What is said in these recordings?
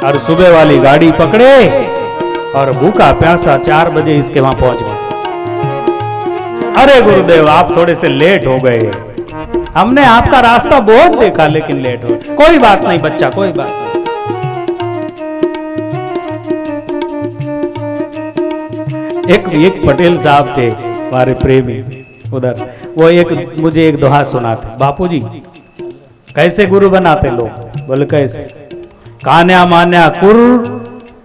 और सुबह वाली गाड़ी पकड़े और भूखा प्यासा 4 बजे इसके वहां पहुंच गए। अरे गुरुदेव आप थोड़े से लेट हो गए, हमने आपका रास्ता बहुत देखा लेकिन लेट हो। कोई बात नहीं बच्चा, कोई बात नहीं। एक पटेल साहब थे हमारे प्रेमी उधर, वो मुझे एक दोहा सुनाते, बापूजी कैसे गुरु बनाते लोग, बोले कैसे, कान्या मान्या कुर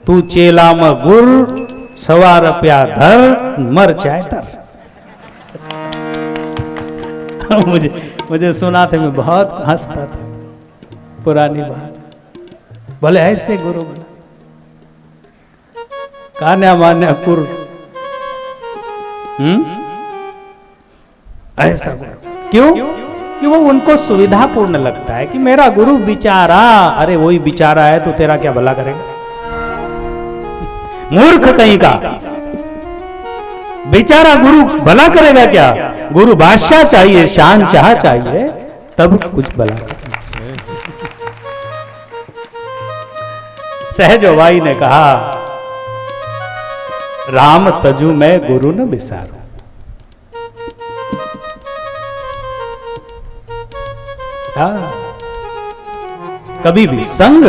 तू चेला म गुर, 1.25 रुपया धर मर चाहे तर। मुझे सुना थे, मैं बहुत हंसता था, पुरानी बात। बोले ऐसे गुरु बना, कान्या मान्या कुर, ऐसा क्यों? कि वो उनको सुविधापूर्ण लगता है कि मेरा गुरु बिचारा, अरे वही बिचारा है तो तेरा क्या भला करेगा? मूर्ख कहीं का, बेचारा गुरु भला करेगा क्या? गुरु बादशाह चाहिए, शाहनशाह चाहिए, तब कुछ भला करेगा। सहजोबाई ने कहा, राम तजु मैं गुरु न बिसारू। कभी भी संग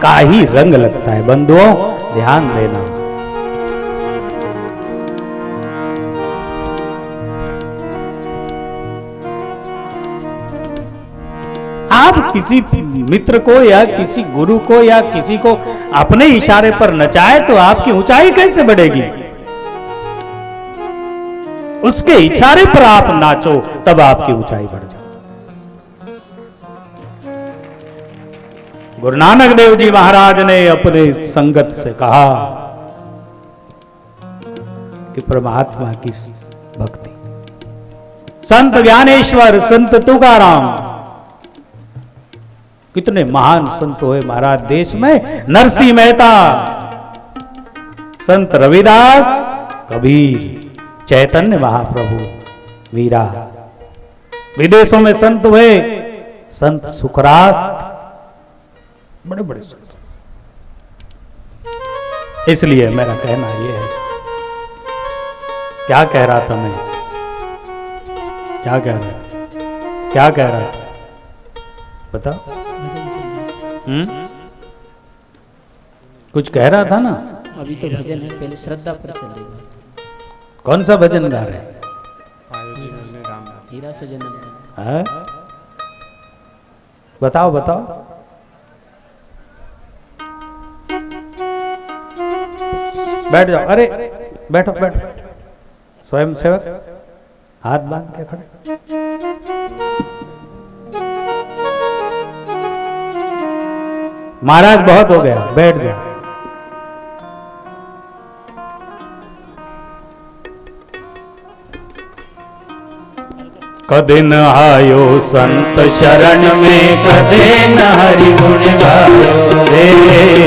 का ही रंग लगता है, बंधुओं ध्यान देना। आप किसी मित्र को या किसी गुरु को या किसी को अपने इशारे पर नचाए तो आपकी ऊंचाई कैसे बढ़ेगी? उसके इशारे पर आप नाचो तब आपकी ऊंचाई बढ़ जाए। गुरु नानक देव जी महाराज ने अपने संगत से कहा कि परमात्मा की भक्ति, संत ज्ञानेश्वर, संत तुकाराम, कितने महान संत हुए महाराज देश में, नरसिंह मेहता, संत रविदास, कबीर, चैतन्य महाप्रभु, वीरा, विदेशों में संत हुए, संत सुखरात, बड़े बड़े संत। इसलिए मेरा कहना यह है, क्या कह रहा था मैं, क्या कह रहा था, क्या कह रहा था बताओ? कुछ कह रहा था ना? अभी तो भजन है, पहले श्रद्धा पर चलेगा। कौन सा भजन गा रहे? हीरा से जन्म है? बताओ बताओ। बैठ जाओ, अरे बैठो बैठो, स्वयं सेवक हाथ बांध के खड़े। महाराज बहुत हो गया, बैठ गया। कदे न आयो संत शरण में, कदे न हरि गुण गायो रे,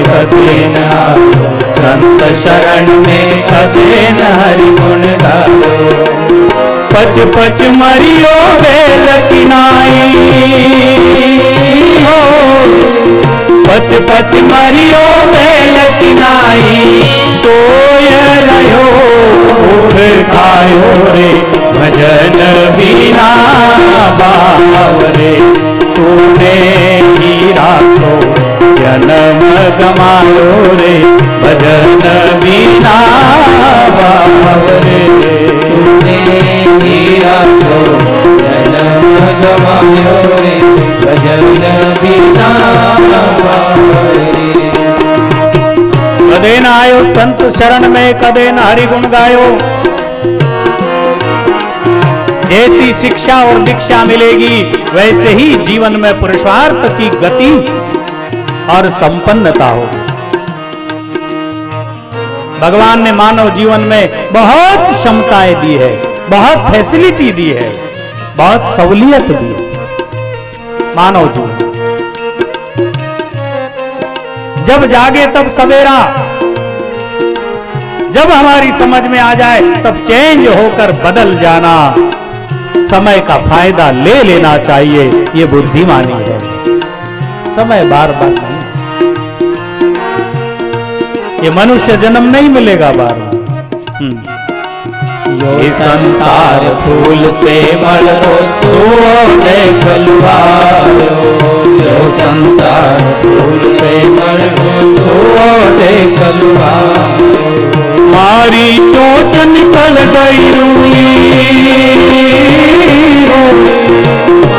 कदे न आयो संत शरण में, कदे न हरि गुण गायो। पच पच मरियो बेल किनाई हो, पच पच मरियो बेल किनाई, सोय रहो खायो रे, भजन बिना बावरे, तूने ही राखो जन्म गमायो रे, भजन बिना बावरे, तूने ही राखो जन्म गमायो रे, भजन बिना बावरे। कदे न आयो संत शरण में, कदे न हरि गुण गायो। जैसी शिक्षा और दीक्षा मिलेगी वैसे ही जीवन में पुरुषार्थ की गति और संपन्नता होगी। भगवान ने मानव जीवन में बहुत क्षमताएं दी है, बहुत फैसिलिटी दी है, बहुत सहूलियत दी है। मानव जीवन जब जागे तब सवेरा, जब हमारी समझ में आ जाए तब चेंज होकर बदल जाना, समय का फायदा ले लेना चाहिए, ये बुद्धिमानी है। समय बार बार नहीं, ये मनुष्य जन्म नहीं मिलेगा बार बार। यो संसार फूल से मलो सुओ देख लुभायो। यो संसार फूल से मलो सुओ देख लुभायो। मारी चोच निकल गई रुई,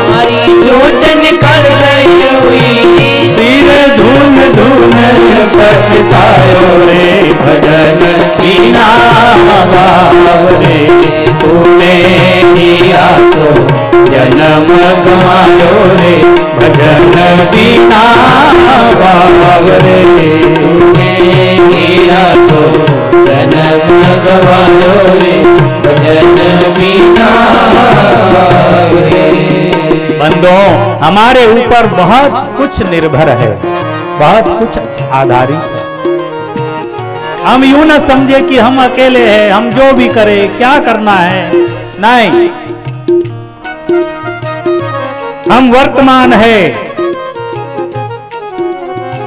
मारी चोच निकल गई रुई। सिर धुन धुन पछतायो रे भजन बिना बावरे। तूने किया सो जन्म गवायो रे भजन बिना बावरे। तूने किया सो जन्म गवायो रे भजन बिना बावरे। बंदों, हमारे ऊपर बहुत कुछ निर्भर है, बहुत कुछ आधारित है। हम यूं न समझे कि हम अकेले हैं, हम जो भी करें क्या करना है, नहीं। हम वर्तमान है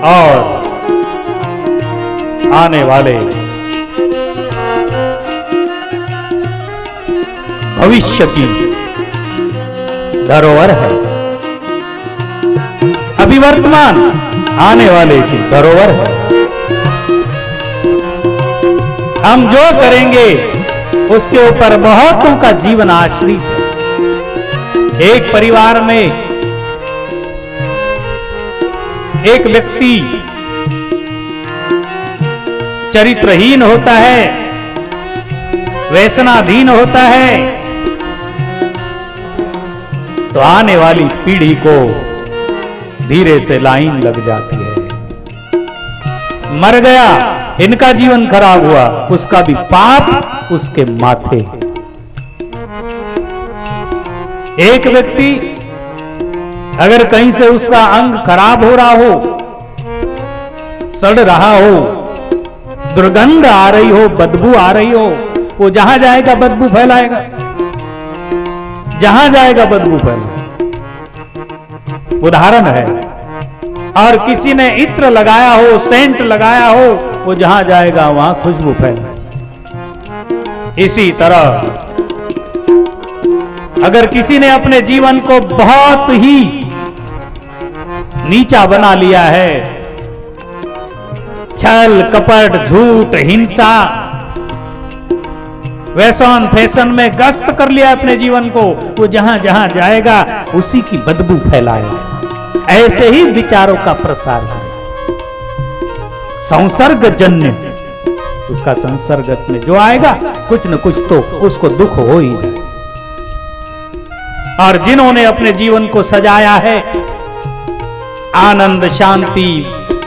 और आने वाले भविष्य की धरोहर है। अभी वर्तमान आने वाले की धरोहर है। हम जो करेंगे उसके ऊपर बहुतों का जीवन आश्रित है। एक परिवार में एक व्यक्ति चरित्रहीन होता है, व्यसनाधीन होता है, तो आने वाली पीढ़ी को धीरे से लाइन लग जाती है। मर गया, इनका जीवन खराब हुआ, उसका भी पाप उसके माथे। एक व्यक्ति अगर कहीं से उसका अंग खराब हो रहा हो, सड़ रहा हो, दुर्गंध आ रही हो, बदबू आ रही हो, वो जहां जाएगा बदबू फैलाएगा, जहां जाएगा बदबू फैलाएगा। उदाहरण है। और किसी ने इत्र लगाया हो, सेंट लगाया हो, वो जहां जाएगा वहां खुशबू फैलाएगा। इसी तरह अगर किसी ने अपने जीवन को बहुत ही नीचा बना लिया है, छल कपट झूठ हिंसा वैसन फैशन में गस्त कर लिया अपने जीवन को, वो जहां जहां जाएगा उसी की बदबू फैलाएगा। ऐसे ही विचारों का प्रसार है। संसर्ग जन्य, उसका संसर्ग में जो आएगा कुछ न कुछ तो उसको दुख हो ही जाए। और जिन्होंने अपने जीवन को सजाया है आनंद, शांति,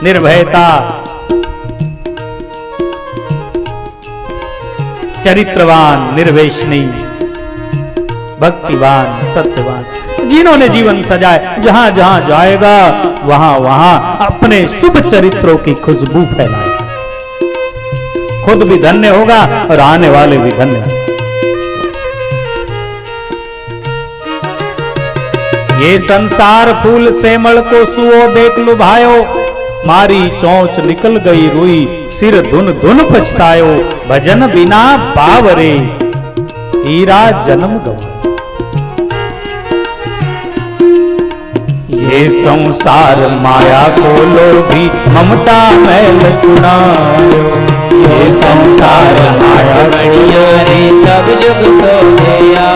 निर्भयता, चरित्रवान, निर्वेशनी, भक्तिवान, सत्यवान, जिन्होंने जीवन सजाए, जहां जहां जाएगा वहां वहां अपने शुभ चरित्रों की खुशबू फैलाएगा। खुद भी धन्य होगा और आने वाले भी धन्य होंगे। ये संसार फूल सेमल को सुओ देख लुभायो। मारी चोंच निकल गई रुई, सिर धुन धुन पछतायो। भजन बिना बावरे, हीरा जन्म गवा। ये संसार माया को लोभी, ममता मैल चुनायो। ये संसार हाट बढ़िया रे सब जुग सोया।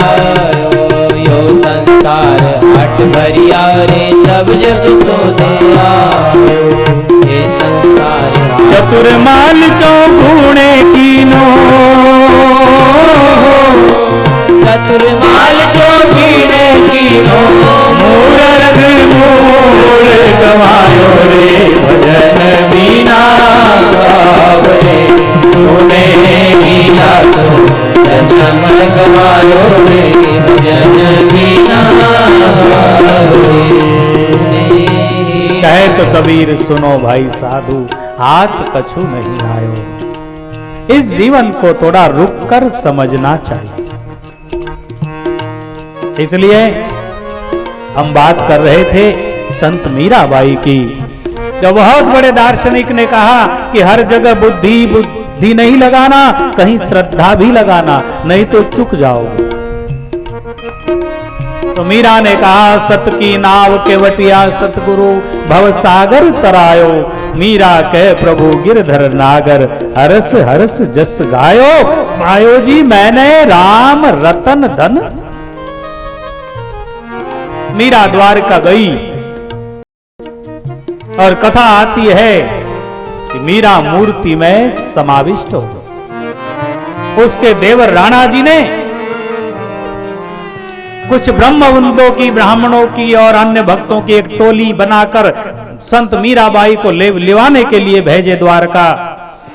यो संसार हाट बढ़िया रे सब जुग सोया। ये संसार चतुर माल चौ गुणे कीनो। चतुर माल चो कीने कीनो। मूरख मूल गवायो रे भजन बिना बावरे। तूने लीला सो जन्म गवायो रे भजन बिना बावरे। कहे तो कबीर सुनो भाई साधु, हाथ कछु नहीं आयो। इस जीवन को थोड़ा रुक कर समझना चाहिए। इसलिए हम बात कर रहे थे संत मीराबाई की, जब बहुत बड़े दार्शनिक ने कहा कि हर जगह बुद्धि नहीं लगाना, कहीं श्रद्धा भी लगाना, नहीं तो चुक जाओगे। तो मीरा ने कहा सत की नाव केवटिया सतगुरु भव सागर तरायो, मीरा कह प्रभु गिरधर नागर हरस हरस जस गायो, मायो जी मैंने राम रतन धन। मीरा द्वारका गई और कथा आती है कि मीरा मूर्ति में समाविष्ट हो गई। उसके देवर राणा जी ने कुछ ब्रह्मवंदों की, ब्राह्मणों की और अन्य भक्तों की एक टोली बनाकर संत मीराबाई को लिवाने के लिए भेजे द्वारका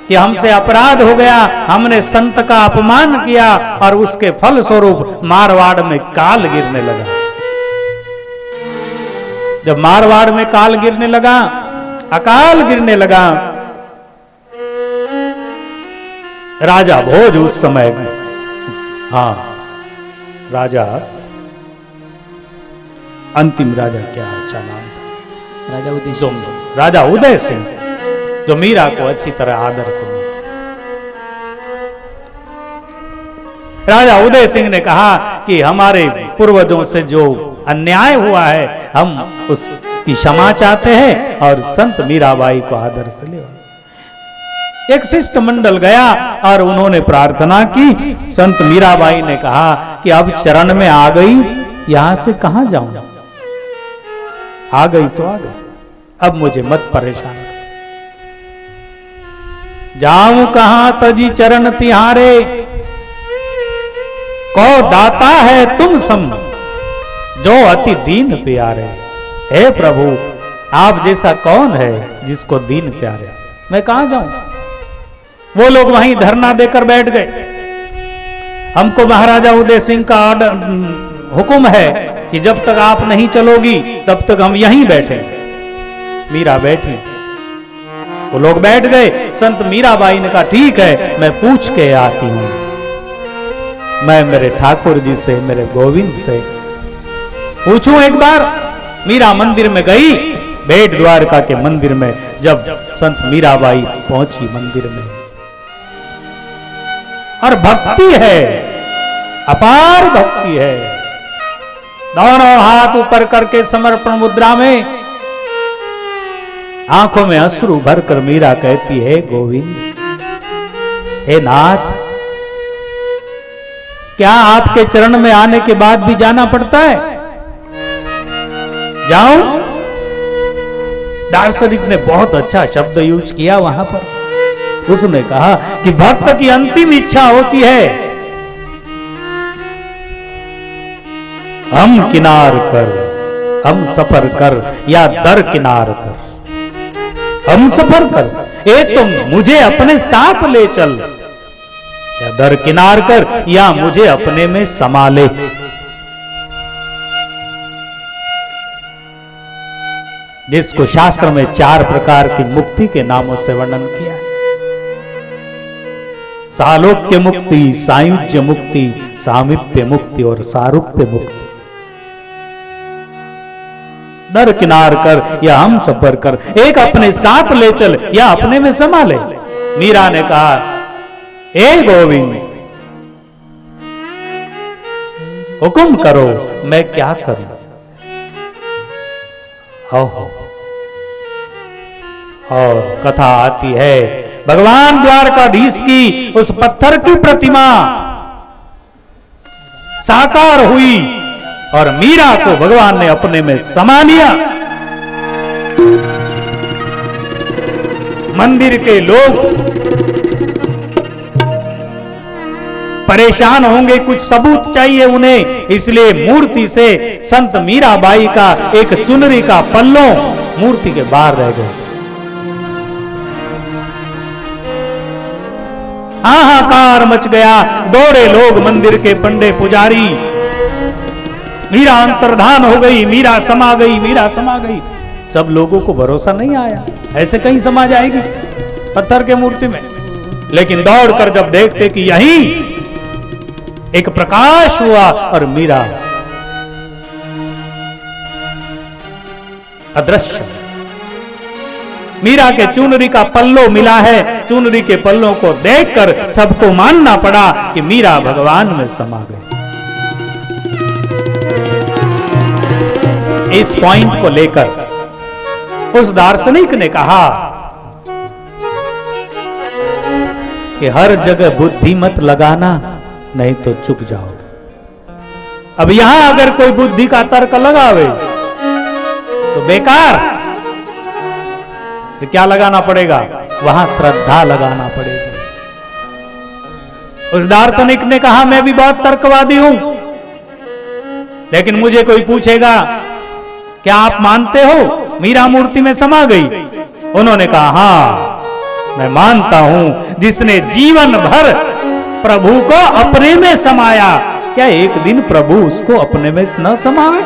कि हमसे अपराध हो गया, हमने संत का अपमान किया, और उसके फल स्वरूप मारवाड़ में काल गिरने लगा। जब मारवाड़ में काल गिरने लगा, अकाल गिरने लगा, राजा भोज उस समय में, हाँ राजा, अंतिम राजा क्या अच्छा नाम था, राजा उदय सिंह, जो मीरा को अच्छी तरह आदर से। राजा उदय सिंह ने कहा कि हमारे पूर्वजों से जो अन्याय हुआ है, हम उसकी क्षमा चाहते हैं और संत मीराबाई को आदर से ले। एक शिष्टमंडल गया और उन्होंने प्रार्थना की। संत मीराबाई ने कहा कि अब चरण में आ गई, यहां से कहां जाऊं, आ गई सो आ गई, अब मुझे मत परेशान कर। जाऊं कहां तजी चरण तिहारे, को दाता है तुम सम, जो अति दीन प्यारे। हे प्रभु, आप जैसा कौन है जिसको दीन प्यारे, मैं कहां जाऊं। वो लोग वहीं धरना देकर बैठ गए। हमको महाराजा उदय सिंह का हुक्म है कि जब तक आप नहीं चलोगी तब तक हम यहीं बैठेंगे। मीरा बैठी, वो लोग बैठ गए। संत मीराबाई ने कहा ठीक है, मैं पूछ के आती हूं, मैं मेरे ठाकुर जी से, मेरे गोविंद से पूछूं एक बार। मीरा मंदिर में गई, भेट द्वारका के मंदिर में। जब संत मीराबाई पहुंची मंदिर में, और भक्ति है, अपार भक्ति है, दोनों हाथ ऊपर करके समर्पण मुद्रा में, आंखों में अश्रु भरकर मीरा कहती है गोविंद, हे नाथ, क्या आपके चरण में आने के बाद भी जाना पड़ता है? जाऊं? दार्शनिक ने बहुत अच्छा शब्द यूज किया वहां पर। उसने कहा कि भक्त की अंतिम इच्छा होती है, हम किनार कर, हम सफर कर, या दर किनार कर। हम सफर कर, एक तो मुझे अपने साथ ले चल, या दर किनार कर, या मुझे अपने में समा ले। जिसको शास्त्र में 4 प्रकार की मुक्ति के नामों से वर्णन किया है। सालोक्य मुक्ति, सायुज्य मुक्ति, सामीप्य मुक्ति और सारूप्य मुक्ति। दर किनार कर या हम सफर कर, एक अपने साथ ले चल या अपने में समा ले। मीरा ने कहा, हे गोविंद, हुक्म करो, मैं क्या करूं। और कथा आती है, भगवान द्वारकाधीश की उस पत्थर की प्रतिमा साकार हुई और मीरा को भगवान ने अपने में समा लिया। मंदिर के लोग परेशान होंगे, कुछ सबूत चाहिए उन्हें, इसलिए मूर्ति से संत मीराबाई का एक चुनरी का पल्लो मूर्ति के बाहर रह गए। हाहाकार मच गया, दौड़े लोग मंदिर के पंडे पुजारी। मीरा अंतर्धान हो गई, मीरा समा गई, मीरा समा गई। सब लोगों को भरोसा नहीं आया, ऐसे कहीं समा जाएगी पत्थर के मूर्ति में। लेकिन दौड़कर जब देखते कि यहीं एक प्रकाश हुआ और मीरा अदृश्य। मीरा के चुनरी का पल्लो मिला है। चुनरी के पल्लों को देखकर सबको मानना पड़ा कि मीरा भगवान में समा गए। इस पॉइंट को लेकर उस दार्शनिक ने कहा कि हर जगह बुद्धि मत लगाना, नहीं तो चुक जाओगे। अब यहां अगर कोई बुद्धि का तर्क लगावे तो बेकार, तो क्या लगाना पड़ेगा? वहां श्रद्धा लगाना पड़ेगा। उस दार्शनिक ने कहा मैं भी बहुत तर्कवादी हूं, लेकिन मुझे कोई पूछेगा क्या आप मानते हो मीरा मूर्ति में समा गई? उन्होंने कहा हां मैं मानता हूं, जिसने जीवन भर प्रभु को अपने में समाया, क्या एक दिन प्रभु उसको अपने में न समाए?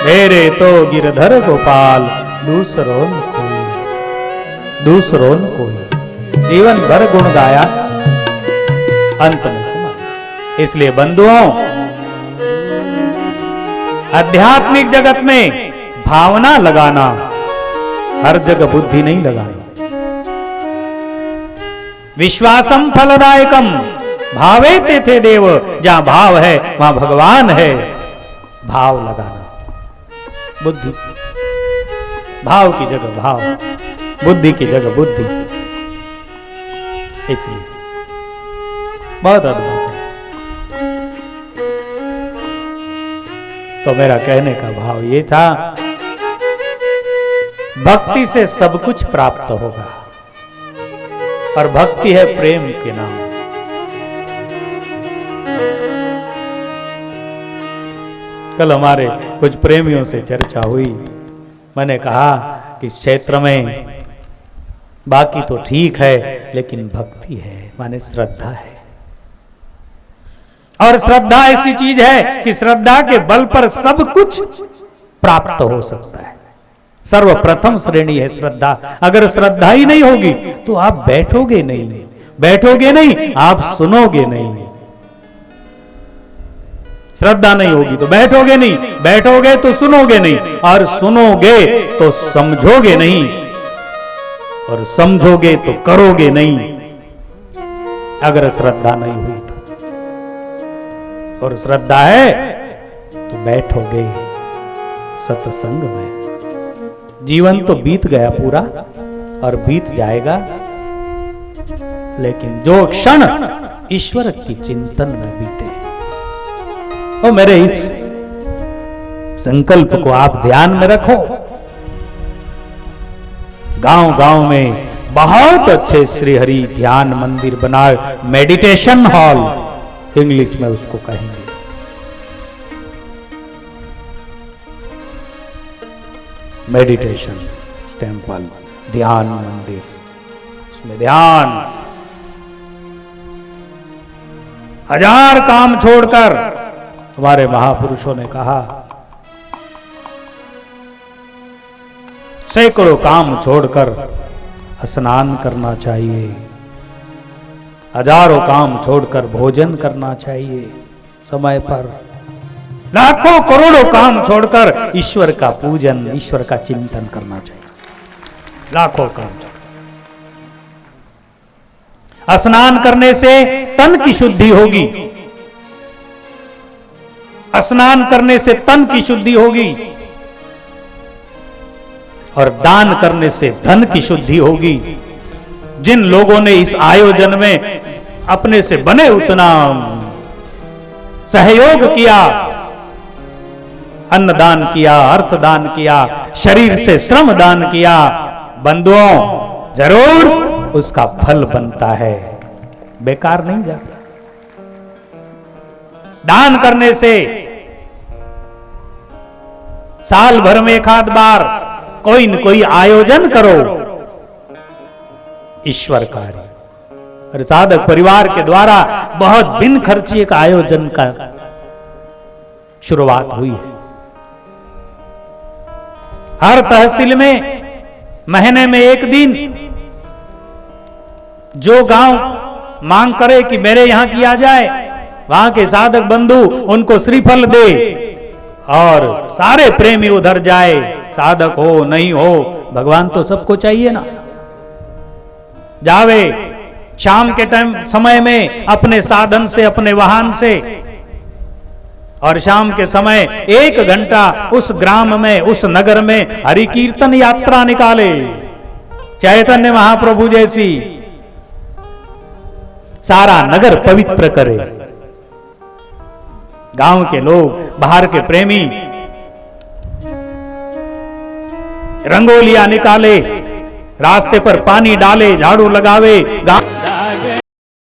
मेरे तो गिरधर गोपाल दूसरों कोई, जीवन भर गुण गाया, अंत में समाया। इसलिए बंधुओं, आध्यात्मिक जगत में भावना लगाना, हर जगह बुद्धि नहीं लगानी। विश्वासम फलदायकम भावेते थे देव, जहां भाव है वहां भगवान है। भाव लगाना, बुद्धि, भाव की जगह भाव, बुद्धि की जगह बुद्धि। ये चीज बहुत अद्भुत है। तो मेरा कहने का भाव ये था, भक्ति से सब कुछ प्राप्त होगा, और भक्ति है प्रेम के नाम। कल हमारे कुछ प्रेमियों से चर्चा हुई, मैंने कहा कि इस क्षेत्र में बाकी तो ठीक है, लेकिन भक्ति है माने श्रद्धा है। और श्रद्धा ऐसी चीज है कि श्रद्धा के बल पर सब कुछ प्राप्त हो सकता है। सर्वप्रथम श्रेणी है श्रद्धा। अगर श्रद्धा ही नहीं होगी तो आप बैठोगे नहीं, आप सुनोगे नहीं। श्रद्धा नहीं होगी तो बैठोगे नहीं, बैठोगे तो सुनोगे नहीं, और सुनोगे तो समझोगे नहीं, और समझोगे तो करोगे नहीं, अगर श्रद्धा नहीं हुई तो। और श्रद्धा है तो बैठोगे सत्संग में। जीवन तो बीत गया पूरा और बीत जाएगा, लेकिन जो क्षण ईश्वर की चिंतन में बीते, और मेरे इस संकल्प को आप ध्यान में रखो। गांव-गांव में बहुत अच्छे श्री हरि ध्यान मंदिर बनाए, मेडिटेशन हॉल इंग्लिश में उसको कहेंगे। मेडिटेशन टेम्पल, ध्यान मंदिर, उसमें ध्यान, हजार काम छोड़कर, हमारे महापुरुषों ने कहा सैकड़ों काम छोड़कर स्नान करना चाहिए, हजारों काम छोड़कर भोजन करना चाहिए समय पर, लाखों करोड़ों काम छोड़कर ईश्वर का पूजन, ईश्वर का चिंतन करना चाहिए। लाखों काम छोड़, स्नान करने से तन की शुद्धि होगी, स्नान करने से तन की शुद्धि होगी, और दान करने से धन की शुद्धि होगी। जिन लोगों ने इस आयोजन में अपने से बने उतना सहयोग किया, अन्नदान किया, अर्थदान किया, शरीर से श्रम दान किया, बंधुओं जरूर उसका फल बनता है, बेकार नहीं जाता। दान करने से साल भर में एक आध बार कोई न कोई आयोजन करो, ईश्वर कार्य। और साधक परिवार के द्वारा बहुत बिन खर्ची एक आयोजन का शुरुआत हुई है। हर तहसील में महीने में एक दिन जो गांव मांग करे कि मेरे यहां किया जाए, वहां के साधक बंधु उनको श्रीफल दे और सारे प्रेमी उधर जाए, साधक हो नहीं हो, भगवान तो सबको चाहिए ना। जावे शाम के टाइम समय में अपने साधन से, अपने वाहन से, और शाम के समय 1 घंटा उस ग्राम में, उस नगर में हरि कीर्तन यात्रा निकाले, चैतन्य महाप्रभु जैसी, सारा नगर पवित्र करे। गांव के लोग, बाहर के प्रेमी रंगोलियां निकाले, रास्ते पर पानी डाले, झाड़ू लगावे, गांव